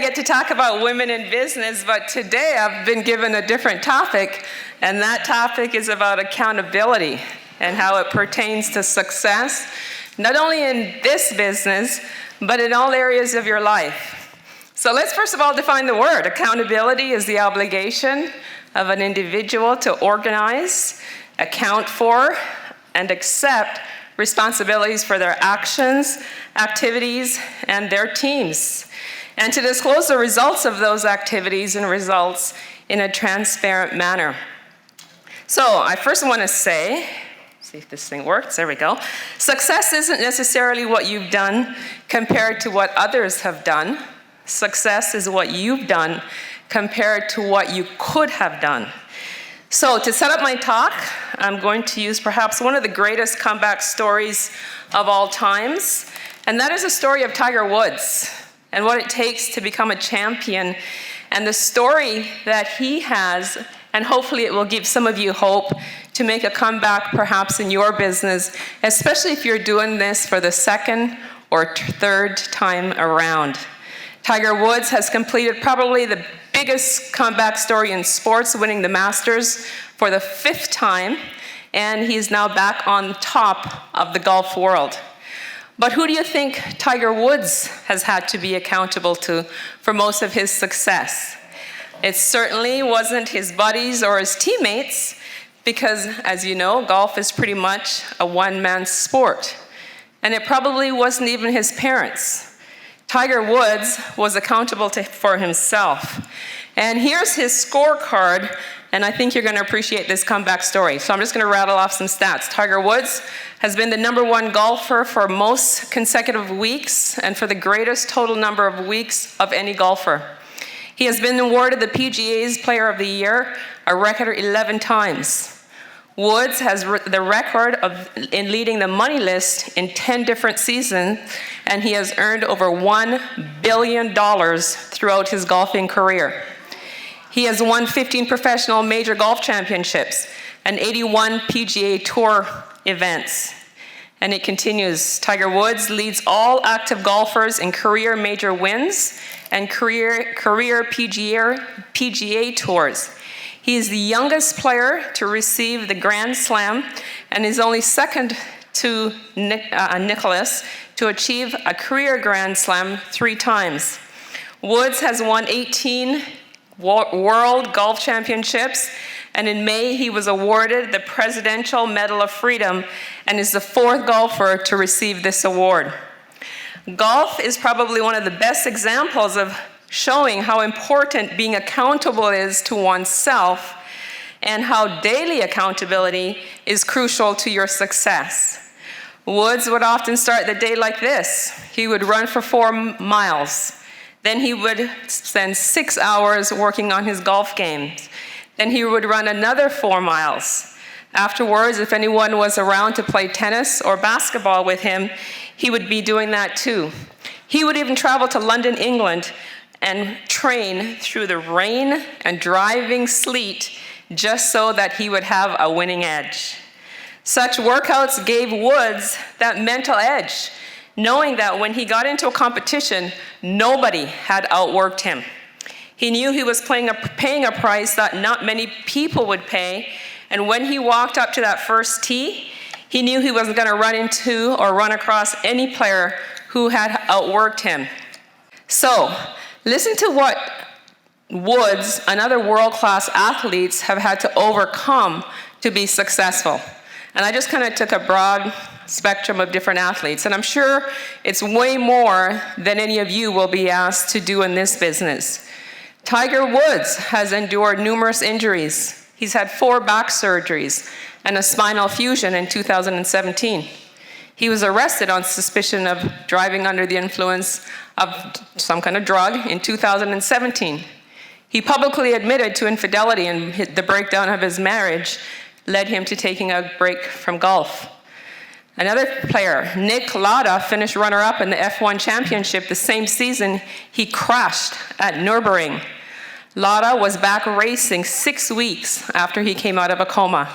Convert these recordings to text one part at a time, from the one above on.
get to talk about women in business, but today I've been given a different topic, and that topic is about accountability and how it pertains to success, not only in this business, but in all areas of your life. So let's first of all define the word. Accountability is the obligation of an individual to organize, account for, and accept responsibilities for their actions, activities, and their teams, and to disclose the results of those activities and results in a transparent manner. So I first want to say, see if this thing works, there we go. Success isn't necessarily what you've done compared to what others have done. Success is what you've done compared to what you could have done. So to set up my talk, I'm going to use perhaps one of the greatest comeback stories of all times, and that is the story of Tiger Woods and what it takes to become a champion, and the story that he has, and hopefully it will give some of you hope to make a comeback perhaps in your business, especially if you're doing this for the second or third time around. Tiger Woods has completed probably the biggest comeback story in sports, winning the Masters for the 5th time, and he's now back on top of the golf world. But who do you think Tiger Woods has had to be accountable to for most of his success? It certainly wasn't his buddies or his teammates, because as you know, golf is pretty much a one-man sport. And it probably wasn't even his parents. Tiger Woods was accountable for himself. And here's his scorecard, and I think you're going to appreciate this comeback story. So I'm just going to rattle off some stats. Tiger Woods has been the #1 golfer for most consecutive weeks and for the greatest total number of weeks of any golfer. He has been awarded the PGA's Player of the Year a record 11 times. Woods has the record in leading the money list in 10 different seasons, and he has earned over $1 billion throughout his golfing career. He has won 15 professional major golf championships and 81 PGA Tour events. And it continues. Tiger Woods leads all active golfers in career major wins and career PGA Tours. He is the youngest player to receive the Grand Slam and is only second to Nicholas to achieve a career Grand Slam 3 times. Woods has won 18 World Golf Championships, and in May he was awarded the Presidential Medal of Freedom and is the 4th golfer to receive this award. Golf is probably one of the best examples of showing how important being accountable is to oneself and how daily accountability is crucial to your success. Woods would often start the day like this. He would run for 4 miles. Then he would spend 6 hours working on his golf games. Then he would run another 4 miles. Afterwards, if anyone was around to play tennis or basketball with him, he would be doing that too. He would even travel to London, England, and train through the rain and driving sleet just so that he would have a winning edge. Such workouts gave Woods that mental edge, knowing that when he got into a competition, nobody had outworked him. He knew he was paying a price that not many people would pay, and when he walked up to that first tee, he knew he wasn't going to run into or run across any player who had outworked him. So, listen to what Woods and other world-class athletes have had to overcome to be successful. And I just kind of took a broad spectrum of different athletes, and I'm sure it's way more than any of you will be asked to do in this business. Tiger Woods has endured numerous injuries. He's had 4 back surgeries and a spinal fusion in 2017. He was arrested on suspicion of driving under the influence of some kind of drug in 2017. He publicly admitted to infidelity, and the breakdown of his marriage led him to taking a break from golf. Another player, Nick Lauda, finished runner-up in the F1 championship the same season he crashed at Nürburgring. Lauda was back racing 6 weeks after he came out of a coma.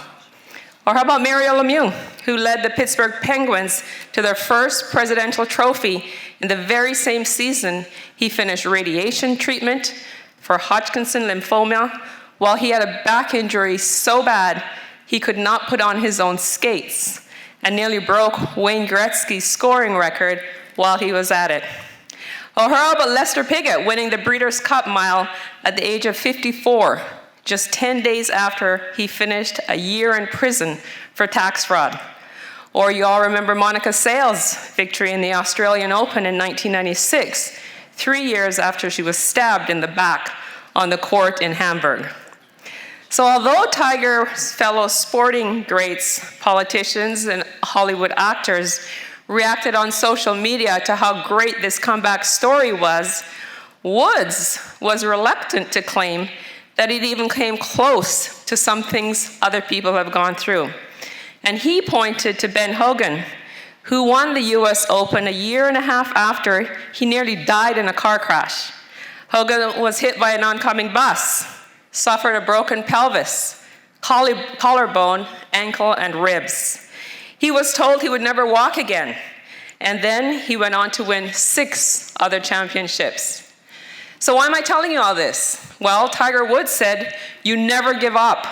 Or how about Mario Lemieux, who led the Pittsburgh Penguins to their first presidential trophy in the very same season he finished radiation treatment for Hodgkin's lymphoma while he had a back injury so bad he could not put on his own skates and nearly broke Wayne Gretzky's scoring record while he was at it. Or how about Lester Piggott winning the Breeders' Cup Mile at the age of 54, just 10 days after he finished a year in prison for tax fraud. Or you all remember Monica Seles' victory in the Australian Open in 1996, 3 years after she was stabbed in the back on the court in Hamburg. So although Tiger's fellow sporting greats, politicians, and Hollywood actors reacted on social media to how great this comeback story was, Woods was reluctant to claim that it even came close to some things other people have gone through. And he pointed to Ben Hogan, who won the US Open a year and a half after he nearly died in a car crash. Hogan was hit by an oncoming bus, suffered a broken pelvis, collarbone, ankle, and ribs. He was told he would never walk again, and then he went on to win 6 other championships. So why am I telling you all this? Well, Tiger Woods said, you never give up.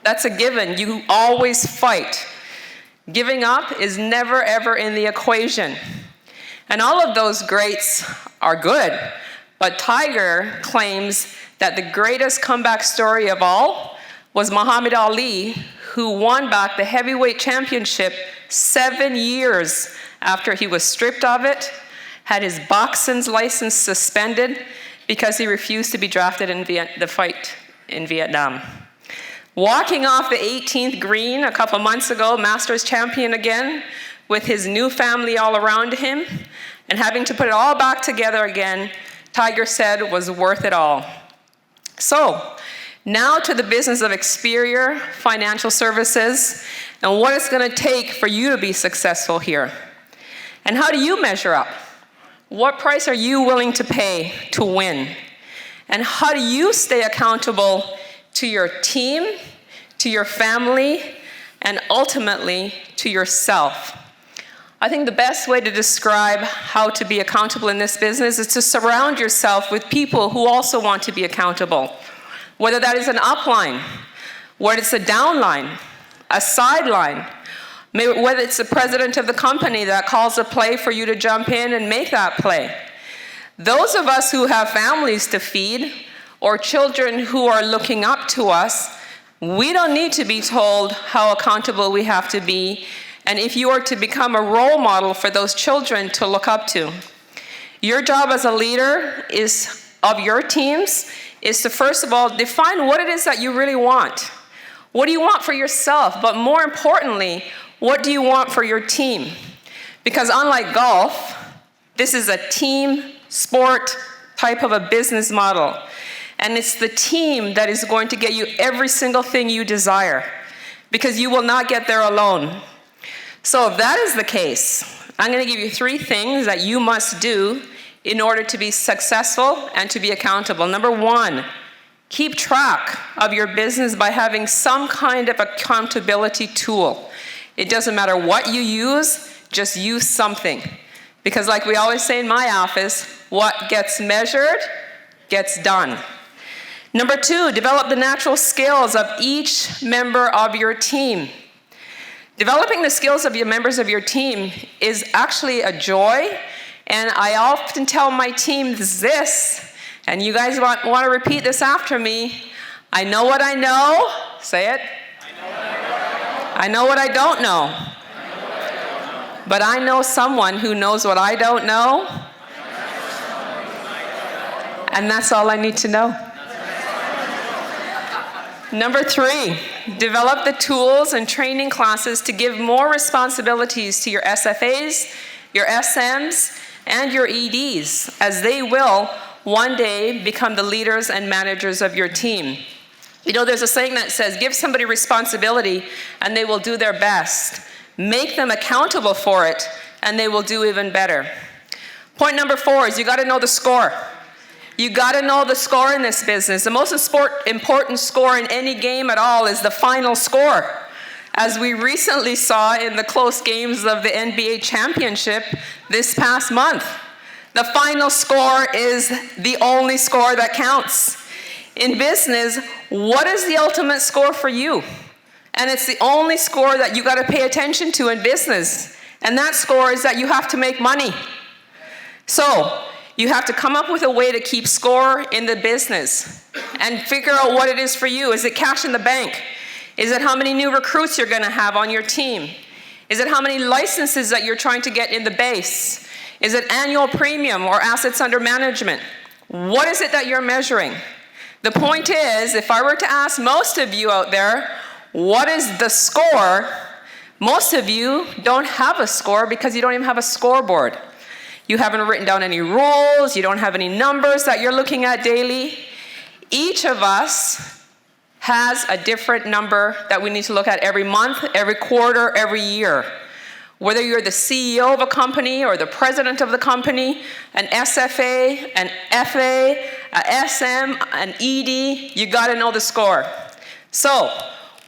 That's a given. You always fight. Giving up is never, ever in the equation. And all of those greats are good, but Tiger claims that the greatest comeback story of all was Muhammad Ali, who won back the heavyweight championship 7 years after he was stripped of it, had his boxing license suspended because he refused to be drafted in the fight in Vietnam. Walking off the 18th green a couple months ago, Masters champion again, with his new family all around him, and having to put it all back together again, Tiger said was worth it all. So, now to the business of Experior Financial Services and what it's going to take for you to be successful here. And how do you measure up? What price are you willing to pay to win? And how do you stay accountable to your team, to your family, and ultimately to yourself? I think the best way to describe how to be accountable in this business is to surround yourself with people who also want to be accountable. Whether that is an upline, whether it's a downline, a sideline, whether it's the president of the company that calls a play for you to jump in and make that play. Those of us who have families to feed or children who are looking up to us, we don't need to be told how accountable we have to be, and if you are to become a role model for those children to look up to. Your job as a leader of your teams is to, first of all, define what it is that you really want. What do you want for yourself? But more importantly, what do you want for your team? Because unlike golf, this is a team sport type of a business model. And it's the team that is going to get you every single thing you desire, because you will not get there alone. So if that is the case, I'm going to give you 3 things that you must do in order to be successful and to be accountable. Number 1, keep track of your business by having some kind of accountability tool. It doesn't matter what you use, just use something. Because like we always say in my office, what gets measured gets done. Number 2, develop the natural skills of each member of your team. Developing the skills of your members of your team is actually a joy, and I often tell my team this, and you guys want to repeat this after me. I know what I know. Say it. I know what I don't know. But I know someone who knows what I don't know, and that's all I need to know. Number 3, develop the tools and training classes to give more responsibilities to your SFAs, your SMs, and your EDs, as they will one day become the leaders and managers of your team. You know, there's a saying that says, give somebody responsibility and they will do their best. Make them accountable for it and they will do even better. Point number 4 is you got to know the score. You got to know the score in this business. The most important score in any game at all is the final score. as we recently saw in the close games of the NBA championship this past month. The final score is the only score that counts. In business, what is the ultimate score for you? And it's the only score that you got to pay attention to in business. And that score is that you have to make money. So you have to come up with a way to keep score in the business and figure out what it is for you. Is it cash in the bank? Is it how many new recruits you're going to have on your team? Is it how many licenses that you're trying to get in the base? Is it annual premium or assets under management? What is it that you're measuring? The point is, if I were to ask most of you out there, what is the score? Most of you don't have a score because you don't even have a scoreboard. You haven't written down any rules. You don't have any numbers that you're looking at daily. Each of us has a different number that we need to look at every month, every quarter, every year. Whether you're the CEO of a company or the president of the company, an SFA, an FA, a SM, an ED, you got to know the score. So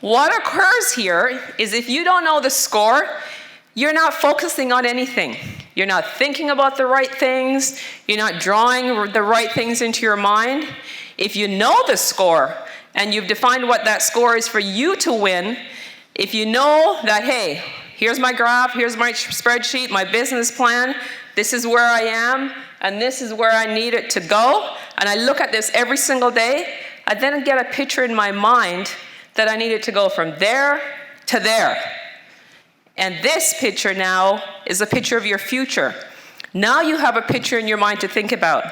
what occurs here is if you don't know the score, you're not focusing on anything. You're not thinking about the right things. You're not drawing the right things into your mind. If you know the score and you've defined what that score is for you to win, if you know that, hey, here's my graph, here's my spreadsheet, my business plan, this is where I am, and this is where I need it to go, and I look at this every single day, I then get a picture in my mind that I need it to go from there to there. And this picture now is a picture of your future. Now you have a picture in your mind to think about.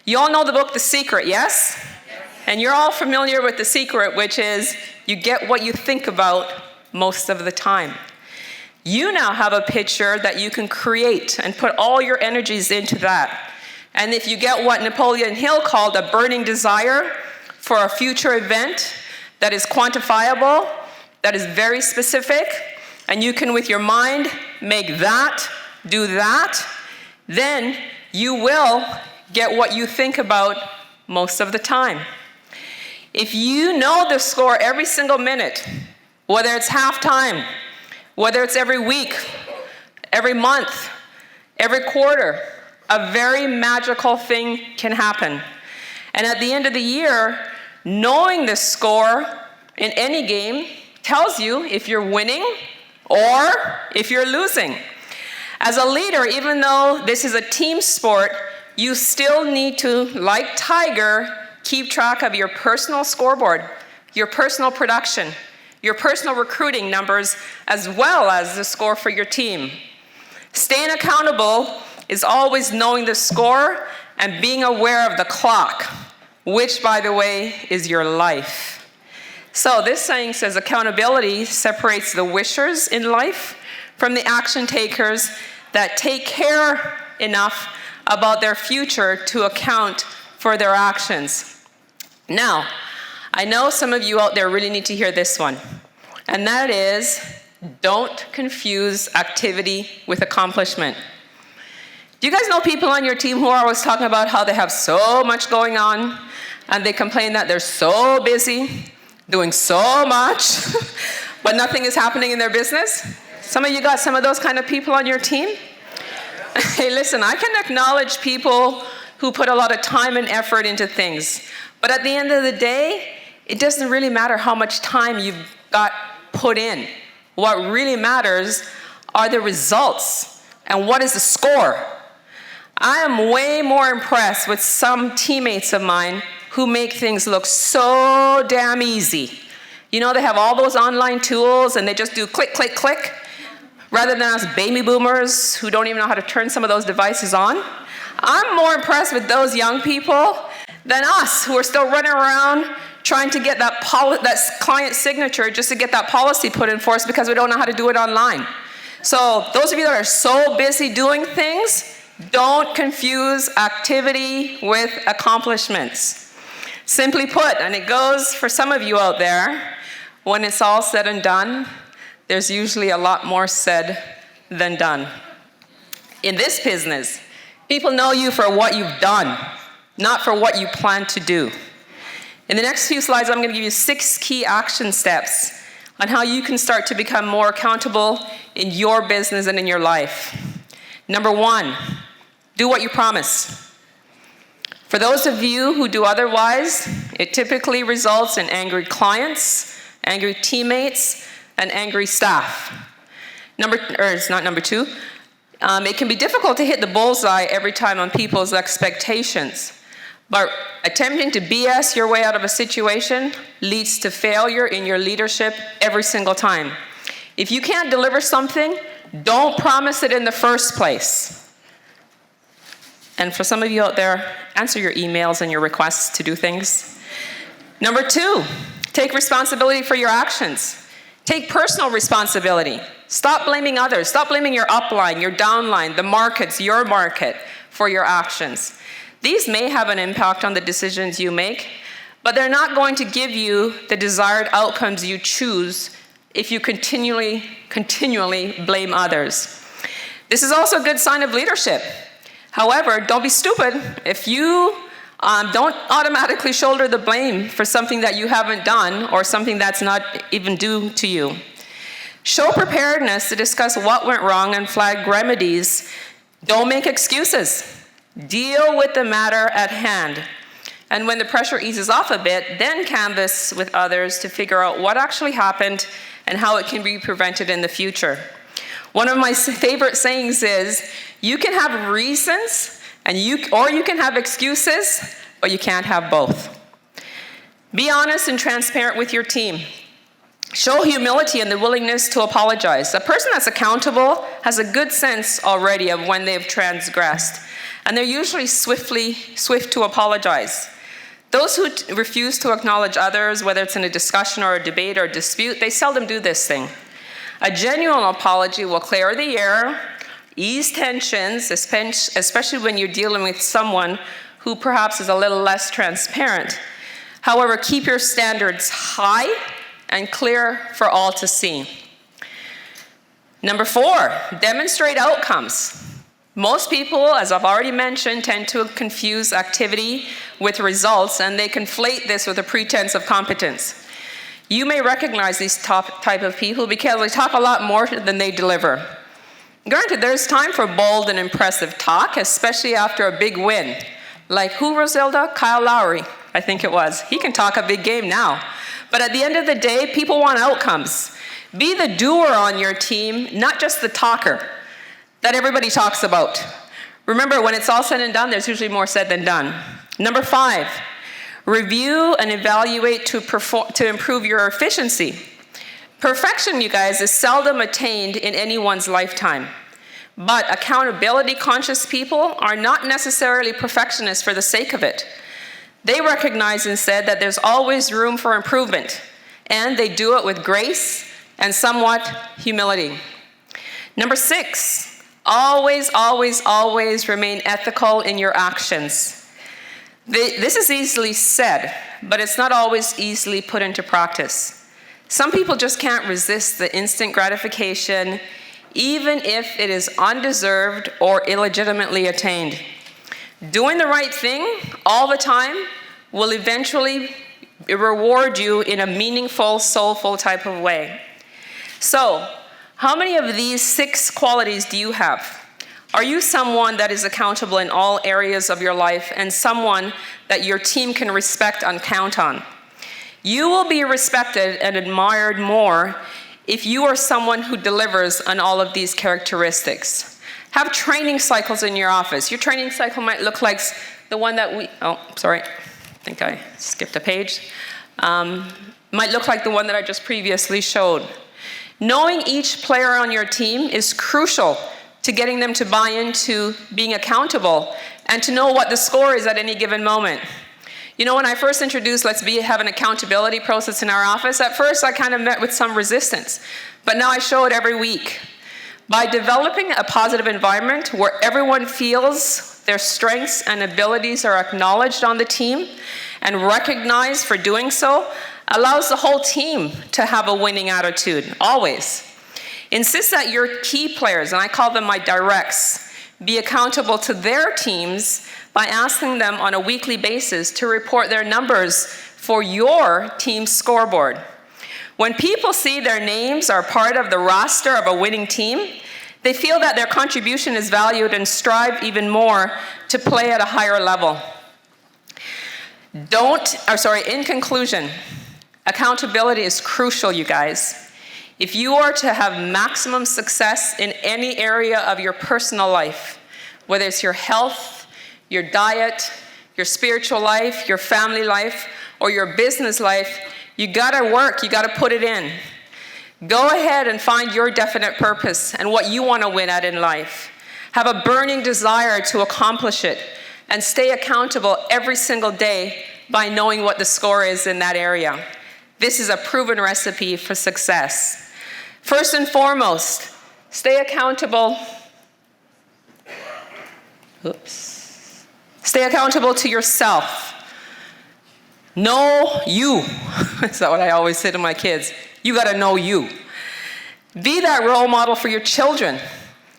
You all know the book, The Secret, yes? And you're all familiar with The Secret, which is you get what you think about most of the time. You now have a picture that you can create and put all your energies into that. And if you get what Napoleon Hill called a burning desire for a future event that is quantifiable, that is very specific, and you can, with your mind, make that, do that, then you will get what you think about most of the time. If you know the score every single minute, whether it's halftime, whether it's every week, every month, every quarter, a very magical thing can happen. And at the end of the year, knowing the score in any game tells you if you're winning or if you're losing. As a leader, even though this is a team sport, you still need to, like Tiger, keep track of your personal scoreboard, your personal production, your personal recruiting numbers, as well as the score for your team. Staying accountable is always knowing the score and being aware of the clock, which, by the way, is your life. So this saying says accountability separates the wishers in life from the action takers that take care enough about their future to account for their actions. Now, I know some of you out there really need to hear this one, and that is, don't confuse activity with accomplishment. Do you guys know people on your team who are always talking about how they have so much going on, and they complain that they're so busy, doing so much, but nothing is happening in their business? Some of you got some of those kind of people on your team? Hey, listen, I can acknowledge people who put a lot of time and effort into things, but at the end of the day, it doesn't really matter how much time you've got put in. What really matters are the results and what is the score. I am way more impressed with some teammates of mine who make things look so damn easy. You know, they have all those online tools and they just do click, click, click, rather than us baby boomers who don't even know how to turn some of those devices on. I'm more impressed with those young people than us who are still running around trying to get that client signature just to get that policy put in force because we don't know how to do it online. So those of you that are so busy doing things, don't confuse activity with accomplishments. Simply put, and it goes for some of you out there, when it's all said and done, there's usually a lot more said than done. In this business, people know you for what you've done, not for what you plan to do. In the next few slides, I'm going to give you 6 key action steps on how you can start to become more accountable in your business and in your life. Number 1, do what you promise. For those of you who do otherwise, it typically results in angry clients, angry teammates, and angry staff. It's not number 2. It can be difficult to hit the bullseye every time on people's expectations. But attempting to BS your way out of a situation leads to failure in your leadership every single time. If you can't deliver something, don't promise it in the first place. And for some of you out there, answer your emails and your requests to do things. Number 2, take responsibility for your actions. Take personal responsibility. Stop blaming others. Stop blaming your upline, your downline, the markets, your market for your actions. These may have an impact on the decisions you make, but they're not going to give you the desired outcomes you choose if you continually blame others. This is also a good sign of leadership. However, don't be stupid if you don't automatically shoulder the blame for something that you haven't done or something that's not even due to you. Show preparedness to discuss what went wrong and flag remedies. Don't make excuses. Deal with the matter at hand. And when the pressure eases off a bit, then canvass with others to figure out what actually happened and how it can be prevented in the future. One of my favorite sayings is, you can have reasons or you can have excuses, but you can't have both. Be honest and transparent with your team. Show humility and the willingness to apologize. A person that's accountable has a good sense already of when they've transgressed, and they're usually swift to apologize. Those who refuse to acknowledge others, whether it's in a discussion or a debate or a dispute, they seldom do this thing. A genuine apology will clear the air, ease tensions, especially when you're dealing with someone who perhaps is a little less transparent. However, keep your standards high and clear for all to see. Number 4, demonstrate outcomes. Most people, as I've already mentioned, tend to confuse activity with results, and they conflate this with a pretense of competence. You may recognize these type of people because they talk a lot more than they deliver. Granted, there's time for bold and impressive talk, especially after a big win. Like who, Rosilda? Kyle Lowry, I think it was. He can talk a big game now. But at the end of the day, people want outcomes. Be the doer on your team, not just the talker that everybody talks about. Remember, when it's all said and done, there's usually more said than done. Number 5, review and evaluate to improve your efficiency. Perfection, you guys, is seldom attained in anyone's lifetime. But accountability-conscious people are not necessarily perfectionists for the sake of it. They recognize instead that there's always room for improvement, and they do it with grace and somewhat humility. Number 6, always, always, always remain ethical in your actions. This is easily said, but it's not always easily put into practice. Some people just can't resist the instant gratification, even if it is undeserved or illegitimately attained. Doing the right thing all the time will eventually reward you in a meaningful, soulful type of way. So, how many of these 6 qualities do you have? Are you someone that is accountable in all areas of your life and someone that your team can respect and count on? You will be respected and admired more if you are someone who delivers on all of these characteristics. Have training cycles in your office. Your training cycle might look like the one that I think I skipped a page. Might look like the one that I just previously showed. Knowing each player on your team is crucial to getting them to buy into being accountable and to know what the score is at any given moment. You know, when I first introduced have an accountability process in our office, at first I kind of met with some resistance, but now I show it every week. By developing a positive environment where everyone feels their strengths and abilities are acknowledged on the team and recognized for doing so, allows the whole team to have a winning attitude, always. Insist that your key players, and I call them my directs, be accountable to their teams by asking them on a weekly basis to report their numbers for your team's scoreboard. When people see their names are part of the roster of a winning team, they feel that their contribution is valued and strive even more to play at a higher level. In conclusion, accountability is crucial, you guys. If you are to have maximum success in any area of your personal life, whether it's your health, your diet, your spiritual life, your family life, or your business life, you gotta work, you gotta put it in. Go ahead and find your definite purpose and what you want to win at in life. Have a burning desire to accomplish it and stay accountable every single day by knowing what the score is in that area. This is a proven recipe for success. First and foremost, stay accountable. Stay accountable to yourself. Know you. That's what I always say to my kids. You gotta know you. Be that role model for your children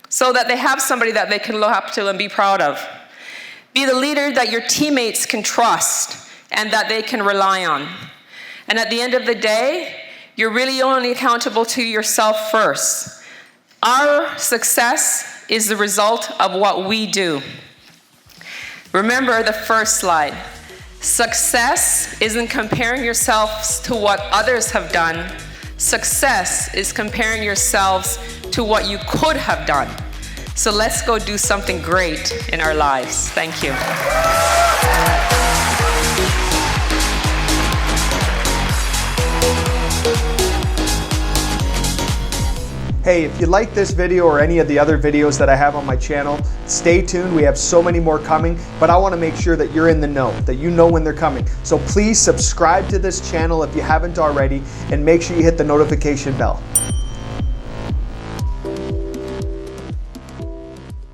so that they have somebody that they can look up to and be proud of. Be the leader that your teammates can trust and that they can rely on. And at the end of the day, you're really only accountable to yourself first. Our success is the result of what we do. Remember the first slide. Success isn't comparing yourselves to what others have done. Success is comparing yourselves to what you could have done. So let's go do something great in our lives. Thank you. Hey, if you like this video or any of the other videos that I have on my channel, stay tuned. We have so many more coming, but I want to make sure that you're in the know, that you know when they're coming. So please subscribe to this channel if you haven't already, and make sure you hit the notification bell.